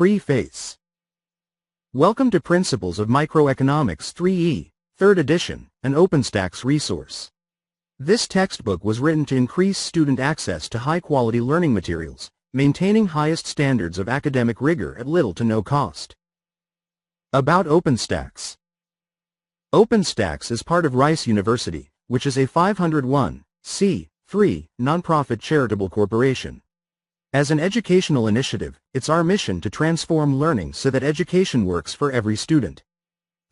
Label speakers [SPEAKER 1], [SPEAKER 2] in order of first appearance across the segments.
[SPEAKER 1] Preface. Welcome to Principles of Microeconomics 3E, 3rd edition, an OpenStax resource. This textbook was written to increase student access to high-quality learning materials, maintaining highest standards of academic rigor at little to no cost. About OpenStax. OpenStax is part of Rice University, which is a 501(c)(3) nonprofit charitable corporation. As an educational initiative, it's our mission to transform learning so that education works for every student.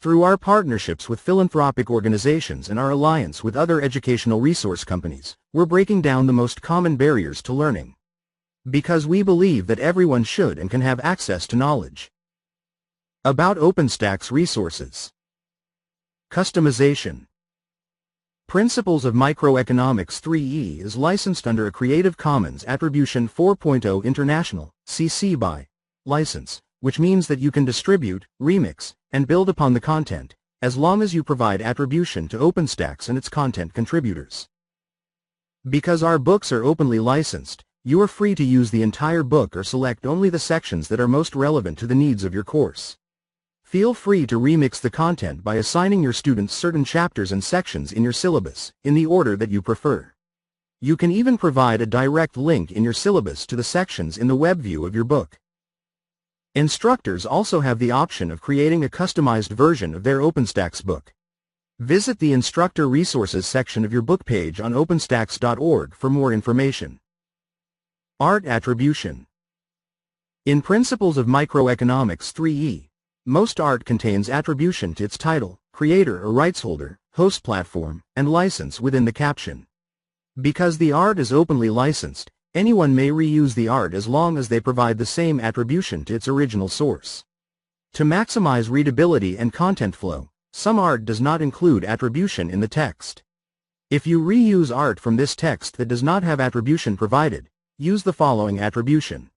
[SPEAKER 1] Through our partnerships with philanthropic organizations and our alliance with other educational resource companies, we're breaking down the most common barriers to learning. Because we believe that everyone should and can have access to knowledge. About OpenStax resources. Customization. Principles of Microeconomics 3E is licensed under a Creative Commons Attribution 4.0 International (CC BY) license, which means that you can distribute, remix, and build upon the content, as long as you provide attribution to OpenStax and its content contributors. Because our books are openly licensed, you are free to use the entire book or select only the sections that are most relevant to the needs of your course. Feel free to remix the content by assigning your students certain chapters and sections in your syllabus, in the order that you prefer. You can even provide a direct link in your syllabus to the sections in the web view of your book. Instructors also have the option of creating a customized version of their OpenStax book. Visit the Instructor Resources section of your book page on openstax.org for more information. Art attribution. In Principles of Microeconomics 3E, most art contains attribution to its title, creator or rights holder, host platform, and license within the caption. Because the art is openly licensed, anyone may reuse the art as long as they provide the same attribution to its original source. To maximize readability and content flow, some art does not include attribution in the text. If you reuse art from this text that does not have attribution provided, use the following attribution.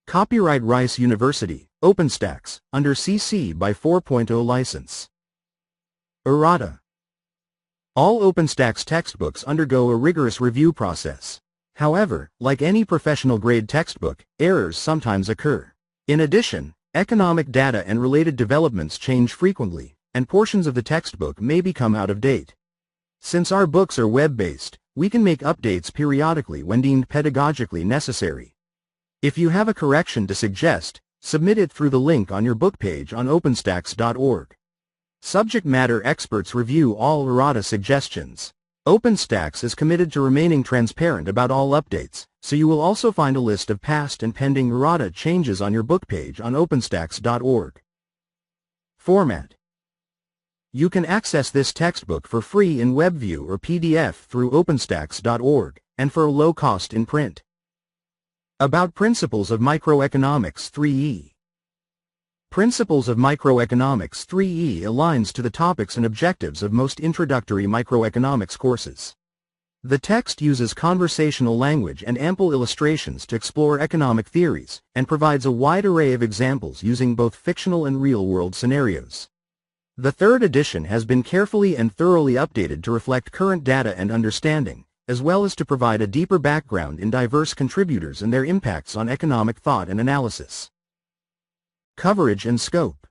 [SPEAKER 1] Copyright Rice University, OpenStax, under CC BY 4.0 license. Errata. All OpenStax textbooks undergo a rigorous review process. However, like any professional grade textbook, errors sometimes occur. In addition, economic data and related developments change frequently, and portions of the textbook may become out of date. Since our books are web-based, we can make updates periodically when deemed pedagogically necessary. If you have a correction to suggest, submit it through the link on your book page on openstax.org. Subject matter experts review all errata suggestions. OpenStax is committed to remaining transparent about all updates, so you will also find a list of past and pending errata changes on your book page on openstax.org. Format. You can access this textbook for free in WebView or PDF through openstax.org, and for a low cost in print. About Principles of Microeconomics 3E. Principles of Microeconomics 3E aligns to the topics and objectives of most introductory microeconomics courses. The text uses conversational language and ample illustrations to explore economic theories, and provides a wide array of examples using both fictional and real-world scenarios. The 3rd edition has been carefully and thoroughly updated to reflect current data and understanding, as well as to provide a deeper background in diverse contributors and their impacts on economic thought and analysis. Coverage and scope.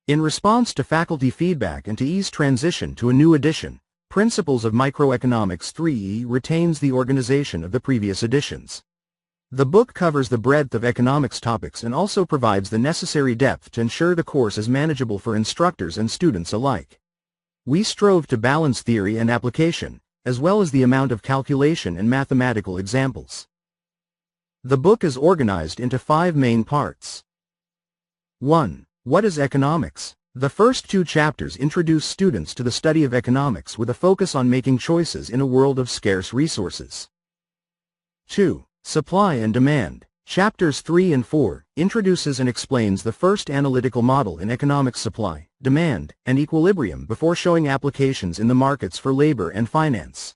[SPEAKER 1] In response to faculty feedback and to ease transition to a new edition, Principles of Microeconomics 3E retains the organization of the previous editions. The book covers the breadth of economics topics and also provides the necessary depth to ensure the course is manageable for instructors and students alike. We strove to balance theory and application, as well as the amount of calculation and mathematical examples. The book is organized into 5 main parts. 1. What is economics? The first 2 chapters introduce students to the study of economics with a focus on making choices in a world of scarce resources. 2. Supply and demand. Chapters 3 and 4 introduces and explains the first analytical model in economics: supply, demand, and equilibrium before showing applications in the markets for labor and finance.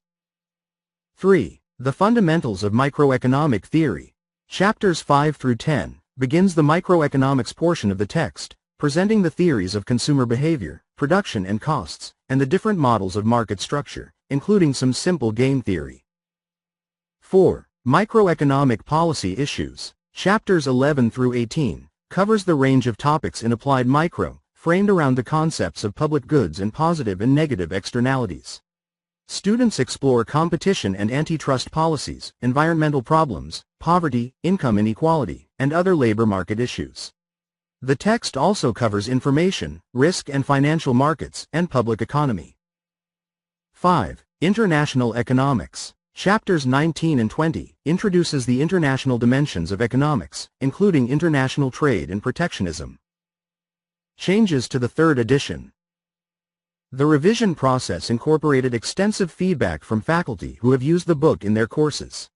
[SPEAKER 1] 3. The fundamentals of microeconomic theory. Chapters 5 through 10 begins the microeconomics portion of the text, presenting the theories of consumer behavior, production and costs, and the different models of market structure, including some simple game theory. 4. Microeconomic policy issues. Chapters 11 through 18 covers the range of topics in applied micro, framed around the concepts of public goods and positive and negative externalities. Students explore competition and antitrust policies, environmental problems, poverty, income inequality, and other labor market issues. The text also covers information, risk and financial markets, and public economy. 5. International Economics. Chapters 19 and 20 introduces the international dimensions of economics, including international trade and protectionism. Changes to the third edition. The revision process incorporated extensive feedback from faculty who have used the book in their courses.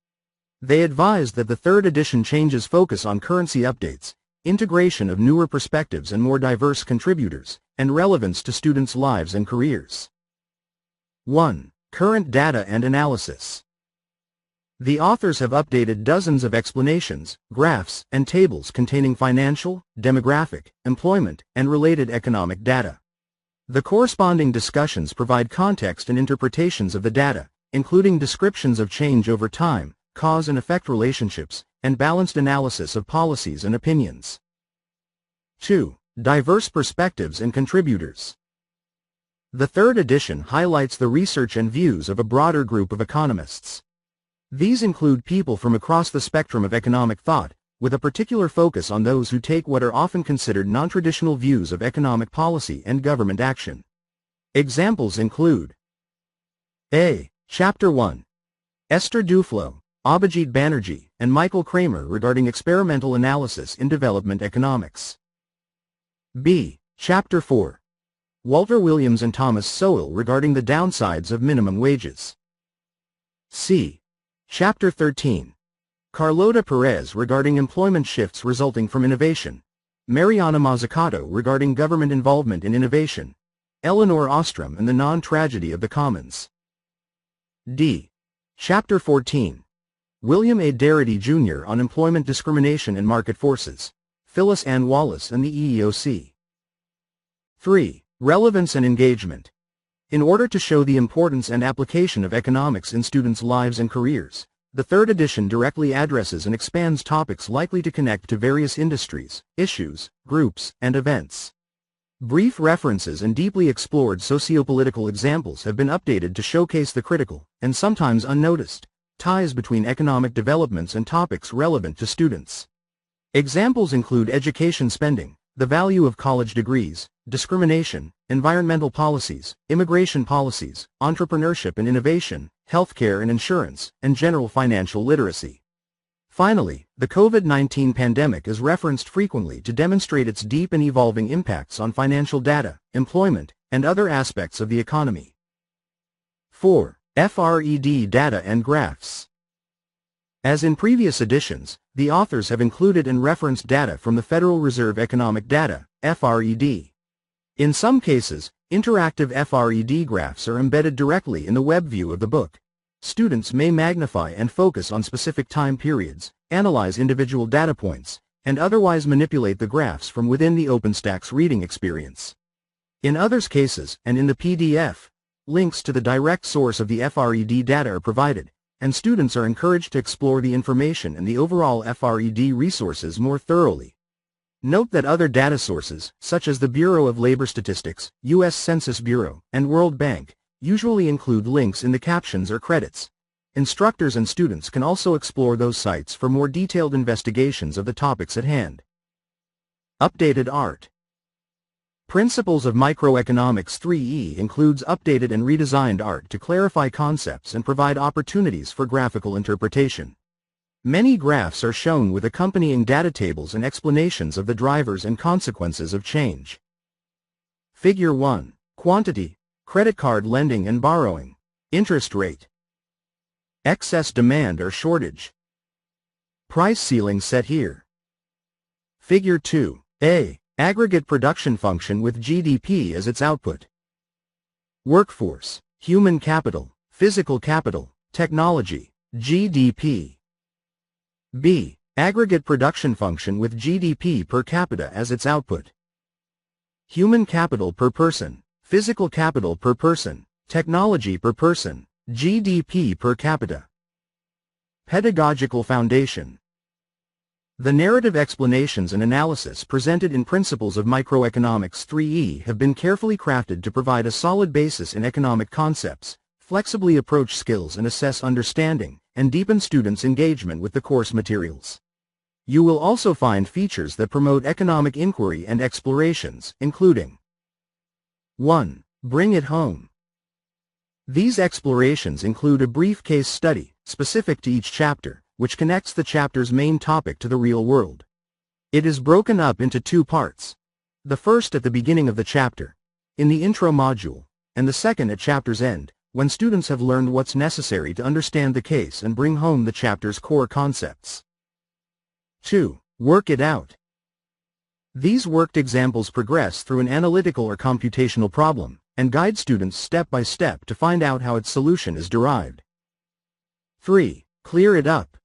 [SPEAKER 1] They advised that the third edition changes focus on currency updates, integration of newer perspectives and more diverse contributors, and relevance to students' lives and careers. 1. Current data and analysis. The authors have updated dozens of explanations, graphs, and tables containing financial, demographic, employment, and related economic data. The corresponding discussions provide context and interpretations of the data, including descriptions of change over time, cause and effect relationships, and balanced analysis of policies and opinions. 2. Diverse perspectives and contributors. The third edition highlights the research and views of a broader group of economists. These include people from across the spectrum of economic thought, with a particular focus on those who take what are often considered non-traditional views of economic policy and government action. Examples include: A. Chapter 1. Esther Duflo, Abhijit Banerjee, and Michael Kramer regarding experimental analysis in development economics. B. Chapter 4. Walter Williams and Thomas Sowell regarding the downsides of minimum wages. C. Chapter 13. Carlota Perez regarding employment shifts resulting from innovation, Mariana Mazzucato regarding government involvement in innovation, Eleanor Ostrom and the non-tragedy of the commons. D. Chapter 14. William A. Darity Jr. on employment discrimination and market forces, Phyllis Ann Wallace and the EEOC. 3. Relevance and engagement. In order to show the importance and application of economics in students' lives and careers, the third edition directly addresses and expands topics likely to connect to various industries, issues, groups, and events. Brief references and deeply explored sociopolitical examples have been updated to showcase the critical, and sometimes unnoticed, ties between economic developments and topics relevant to students. Examples include education spending, the value of college degrees, discrimination, environmental policies, immigration policies, entrepreneurship and innovation, healthcare and insurance, and general financial literacy. Finally, the COVID-19 pandemic is referenced frequently to demonstrate its deep and evolving impacts on financial data, employment, and other aspects of the economy. 4. FRED data and graphs. As in previous editions, the authors have included and referenced data from the Federal Reserve Economic Data, FRED. In some cases, interactive FRED graphs are embedded directly in the web view of the book. Students may magnify and focus on specific time periods, analyze individual data points, and otherwise manipulate the graphs from within the OpenStax reading experience. In others cases, and in the PDF, links to the direct source of the FRED data are provided, and students are encouraged to explore the information and the overall FRED resources more thoroughly. Note that other data sources, such as the Bureau of Labor Statistics, U.S. Census Bureau, and World Bank, usually include links in the captions or credits. Instructors and students can also explore those sites for more detailed investigations of the topics at hand. Updated art. Principles of Microeconomics 3E includes updated and redesigned art to clarify concepts and provide opportunities for graphical interpretation. Many graphs are shown with accompanying data tables and explanations of the drivers and consequences of change. Figure 1. Quantity, credit card lending and borrowing, interest rate, excess demand or shortage, price ceiling set here. Figure 2. A. Aggregate production function with GDP as its output. Workforce, human capital, physical capital, technology, GDP. B. Aggregate production function with GDP per capita as its output. Human capital per person, physical capital per person, technology per person, GDP per capita. Pedagogical foundation. The narrative explanations and analysis presented in Principles of Microeconomics 3E have been carefully crafted to provide a solid basis in economic concepts, flexibly approach skills and assess understanding, and deepen students' engagement with the course materials. You will also find features that promote economic inquiry and explorations, including 1. Bring it home. These explorations include a brief case study, specific to each chapter, which connects the chapter's main topic to the real world. It is broken up into two parts. The first at the beginning of the chapter, in the intro module, and the second at chapter's end, when students have learned what's necessary to understand the case and bring home the chapter's core concepts. 2. Work it out. These worked examples progress through an analytical or computational problem, and guide students step by step to find out how its solution is derived. 3. Clear it up.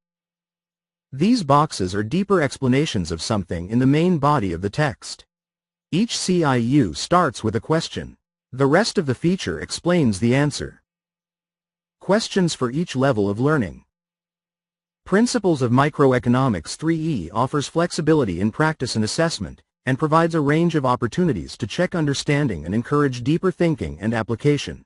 [SPEAKER 1] These boxes are deeper explanations of something in the main body of the text. Each CIU starts with a question. The rest of the feature explains the answer. Questions for each level of learning. Principles of Microeconomics 3E offers flexibility in practice and assessment, and provides a range of opportunities to check understanding and encourage deeper thinking and application.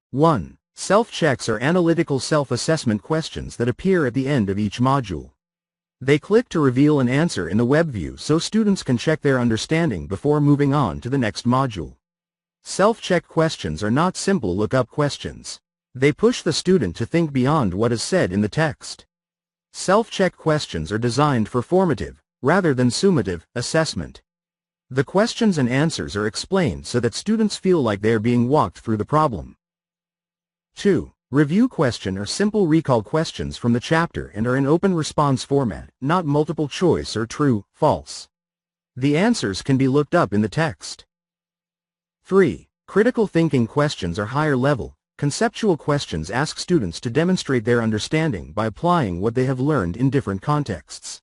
[SPEAKER 1] 1. Self-checks are analytical self-assessment questions that appear at the end of each module. They click to reveal an answer in the web view so students can check their understanding before moving on to the next module. Self-check questions are not simple look-up questions. They push the student to think beyond what is said in the text. Self-check questions are designed for formative, rather than summative, assessment. The questions and answers are explained so that students feel like they are being walked through the problem. 2. Review question are simple recall questions from the chapter and are in open response format, not multiple choice or true, false. The answers can be looked up in the text. 3. Critical thinking questions are higher level. Conceptual questions ask students to demonstrate their understanding by applying what they have learned in different contexts.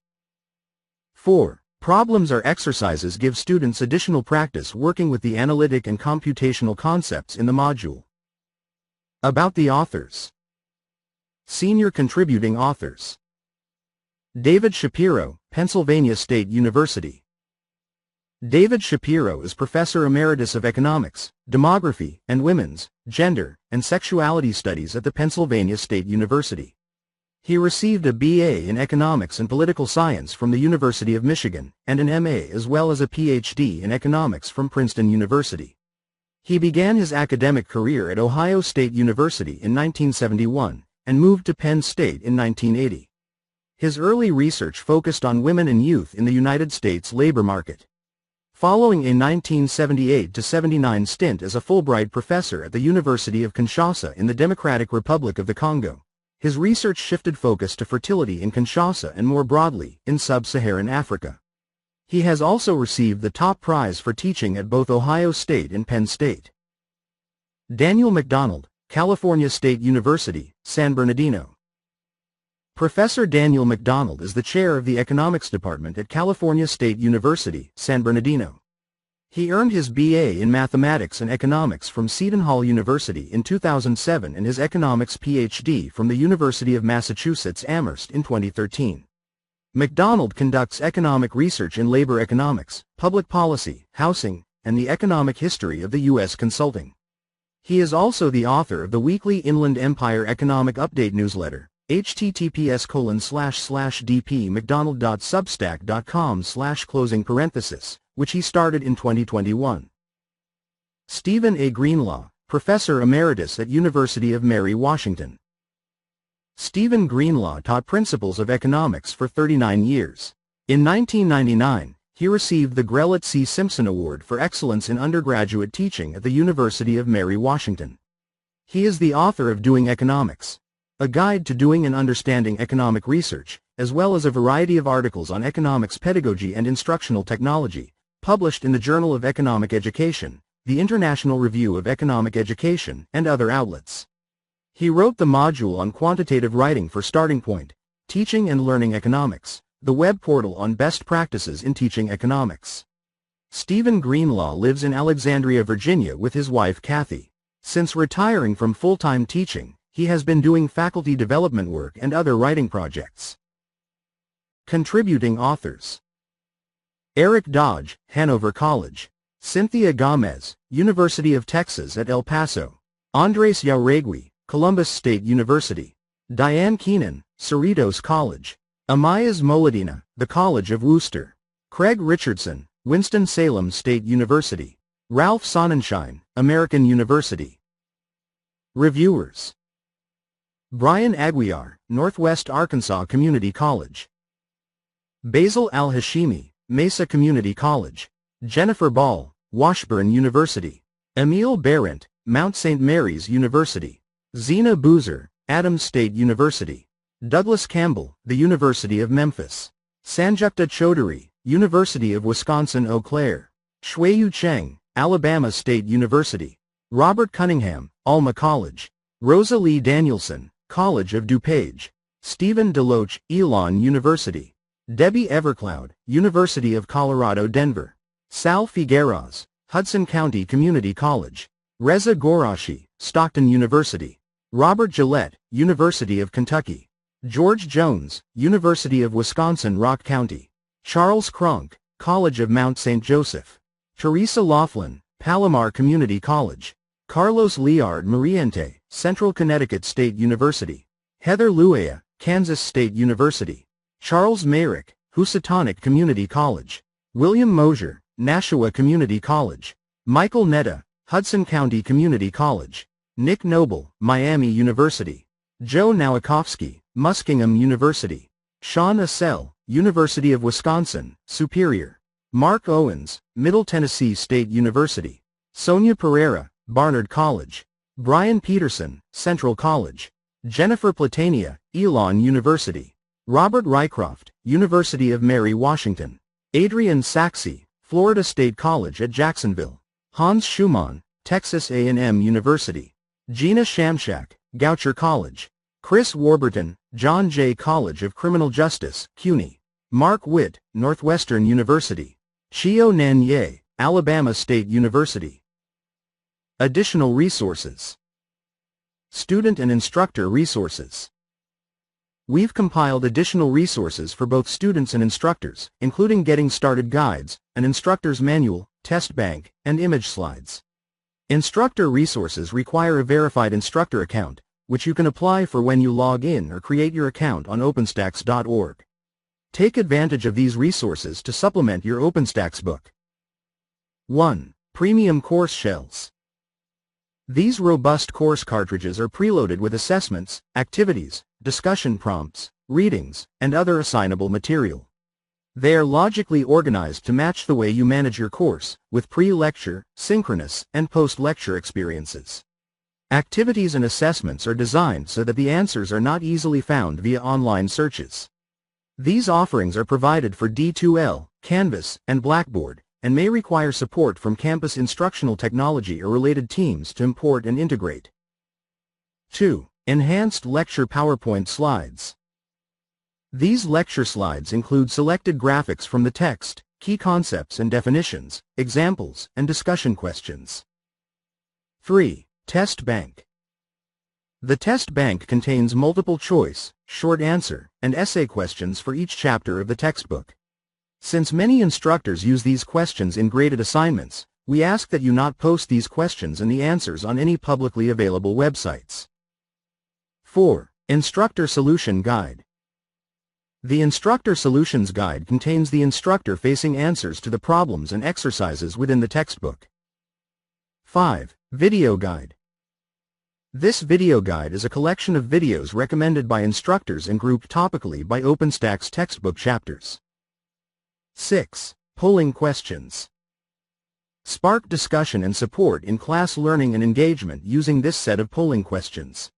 [SPEAKER 1] 4. Problems or exercises give students additional practice working with the analytic and computational concepts in the module. About the authors. Senior contributing authors. David Shapiro, Pennsylvania State University. David Shapiro is Professor Emeritus of Economics, Demography, and Women's, Gender, and Sexuality Studies at the Pennsylvania State University. He received a BA in Economics and Political Science from the University of Michigan, and an MA as well as a PhD in Economics from Princeton University. He began his academic career at Ohio State University in 1971, and moved to Penn State in 1980. His early research focused on women and youth in the United States labor market. Following a 1978-79 stint as a Fulbright professor at the University of Kinshasa in the Democratic Republic of the Congo, his research shifted focus to fertility in Kinshasa and more broadly, in sub-Saharan Africa. He has also received the top prize for teaching at both Ohio State and Penn State. Daniel McDonald, California State University, San Bernardino. Professor Daniel McDonald is the chair of the Economics Department at California State University, San Bernardino. He earned his BA in Mathematics and Economics from Seton Hall University in 2007 and his Economics PhD from the University of Massachusetts Amherst in 2013. McDonald conducts economic research in labor economics, public policy, housing, and the economic history of the U.S. consulting. He is also the author of the weekly Inland Empire Economic Update newsletter, https://dpmcdonald.substack.com/, which he started in 2021. Stephen A. Greenlaw, Professor Emeritus at University of Mary Washington. Stephen Greenlaw taught Principles of Economics for 39 years. In 1999, he received the Grellett C. Simpson Award for Excellence in Undergraduate Teaching at the University of Mary Washington. He is the author of Doing Economics, a guide to doing and understanding economic research, as well as a variety of articles on economics pedagogy and instructional technology, published in the Journal of Economic Education, the International Review of Economic Education, and other outlets. He wrote the module on quantitative writing for Starting Point, Teaching and Learning Economics, the web portal on best practices in teaching economics. Stephen Greenlaw lives in Alexandria, Virginia with his wife Kathy. Since retiring from full-time teaching, he has been doing faculty development work and other writing projects. Contributing authors: Eric Dodge, Hanover College; Cynthia Gomez, University of Texas at El Paso; Andres Jauregui, Columbus State University; Diane Keenan, Cerritos College; Amayas Molodina, the College of Worcester; Craig Richardson, Winston-Salem State University; Ralph Sonnenschein, American University. Reviewers: Brian Aguiar, Northwest Arkansas Community College; Basil Al-Hashimi, Mesa Community College; Jennifer Ball, Washburn University; Emil Behrendt, Mount St. Mary's University; Zena Boozer, Adams State University; Douglas Campbell, the University of Memphis; Sanjukta Chaudhary, University of Wisconsin-Eau Claire; Shuiyu Cheng, Alabama State University; Robert Cunningham, Alma College; Rosa Lee Danielson, College of DuPage; Stephen Deloach, Elon University; Debbie Evercloud, University of Colorado Denver; Sal Figueras, Hudson County Community College; Reza Gorashi, Stockton University; Robert Gillette, University of Kentucky; George Jones, University of Wisconsin-Rock County; Charles Cronk, College of Mount St. Joseph; Teresa Laughlin, Palomar Community College; Carlos Liard Muriente, Central Connecticut State University; Heather Luea, Kansas State University; Charles Mayrick, Housatonic Community College; William Mosier, Nashua Community College; Michael Netta, Hudson County Community College; Nick Noble, Miami University; Joe Nowakowski, Muskingum University; Sean Assell, University of Wisconsin, Superior; Mark Owens, Middle Tennessee State University; Sonia Pereira, Barnard College; Brian Peterson, Central College; Jennifer Platania, Elon University; Robert Rycroft, University of Mary Washington; Adrian Saxey, Florida State College at Jacksonville; Hans Schumann, Texas A&M University; Gina Shamshak, Goucher College; Chris Warburton, John Jay College of Criminal Justice, CUNY; Mark Witt, Northwestern University; Chio Nan Ye, Alabama State University. Additional resources: Student and instructor resources. We've compiled additional resources for both students and instructors, including Getting Started guides, an instructor's manual, test bank, and image slides. Instructor resources require a verified instructor account, which you can apply for when you log in or create your account on OpenStax.org. Take advantage of these resources to supplement your OpenStax book. 1. Premium Course Shells. These robust course cartridges are preloaded with assessments, activities, discussion prompts, readings, and other assignable material. They are logically organized to match the way you manage your course, with pre-lecture, synchronous, and post-lecture experiences. Activities and assessments are designed so that the answers are not easily found via online searches. These offerings are provided for D2L, Canvas, and Blackboard, and may require support from campus instructional technology or related teams to import and integrate. 2. Enhanced Lecture PowerPoint Slides. These lecture slides include selected graphics from the text, key concepts and definitions, examples, and discussion questions. 3. Test Bank. The test bank contains multiple choice, short answer, and essay questions for each chapter of the textbook. Since many instructors use these questions in graded assignments, we ask that you not post these questions and the answers on any publicly available websites. 4. Instructor Solution Guide. The Instructor Solutions Guide contains the instructor-facing answers to the problems and exercises within the textbook. 5. Video Guide. This video guide is a collection of videos recommended by instructors and grouped topically by OpenStax textbook chapters. 6. Polling Questions. Spark discussion and support in class learning and engagement using this set of polling questions.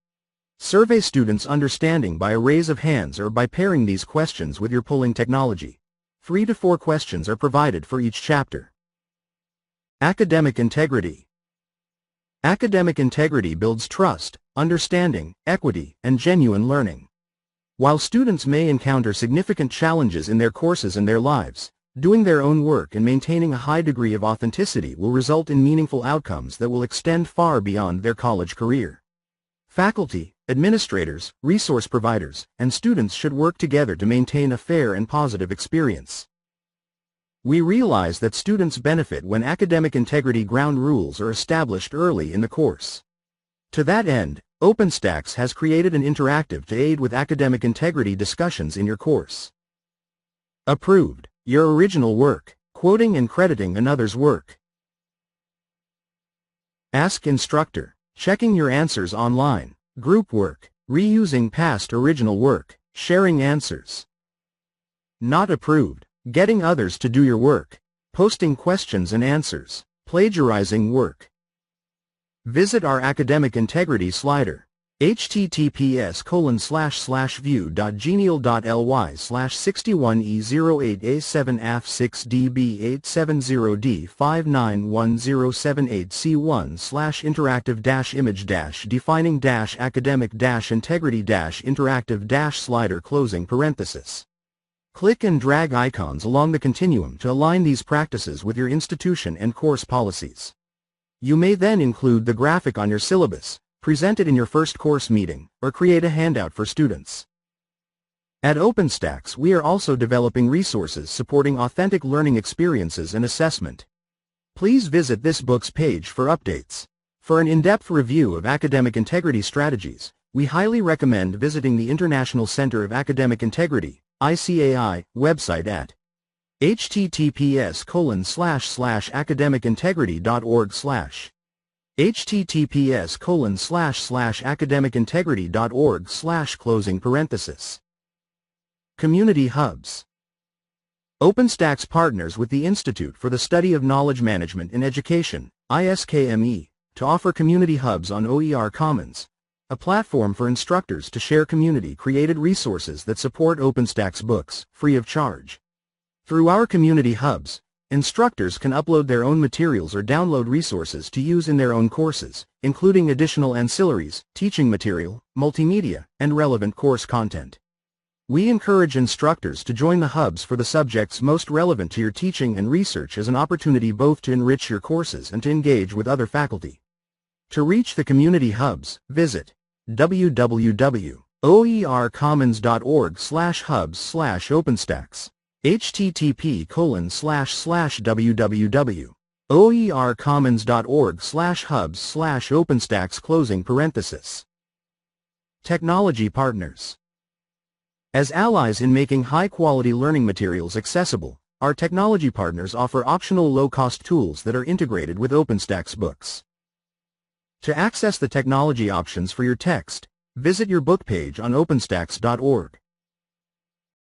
[SPEAKER 1] Survey students' understanding by a raise of hands or by pairing these questions with your polling technology. 3 to 4 questions are provided for each chapter. Academic Integrity. Academic integrity builds trust, understanding, equity, and genuine learning. While students may encounter significant challenges in their courses and their lives, doing their own work and maintaining a high degree of authenticity will result in meaningful outcomes that will extend far beyond their college career. Faculty, administrators, resource providers, and students should work together to maintain a fair and positive experience. We realize that students benefit when academic integrity ground rules are established early in the course. To that end, OpenStax has created an interactive to aid with academic integrity discussions in your course. Approved. Your original work, quoting and crediting another's work. Ask instructor, checking your answers online, group work, reusing past original work, sharing answers. Not approved. Getting others to do your work, posting questions and answers, plagiarizing work. Visit our academic integrity slider, https://view.genial.ly/61E0887F6DB8703D591078C1/interactive-image-defining-academic-integrity-interactive-slider Click and drag icons along the continuum to align these practices with your institution and course policies. You may then include the graphic on your syllabus, present it in your first course meeting, or create a handout for students. At OpenStax, we are also developing resources supporting authentic learning experiences and assessment. Please visit this book's page for updates. For an in-depth review of academic integrity strategies, we highly recommend visiting the International Center of Academic Integrity, ICAI, website at https://academicintegrity.org/ https://academicintegrity.org/. Community Hubs. OpenStax partners with the Institute for the Study of Knowledge Management in Education, ISKME, to offer community hubs on OER Commons, a platform for instructors to share community-created resources that support OpenStax books, free of charge. Through our community hubs, instructors can upload their own materials or download resources to use in their own courses, including additional ancillaries, teaching material, multimedia, and relevant course content. We encourage instructors to join the hubs for the subjects most relevant to your teaching and research as an opportunity both to enrich your courses and to engage with other faculty. To reach the community hubs, visit www.oercommons.org/hubs/OpenStax, http://www.oercommons.org/hubs/OpenStax. Technology partners. As allies in making high-quality learning materials accessible, our technology partners offer optional low-cost tools that are integrated with OpenStax books. To access the technology options for your text, visit your book page on openstax.org.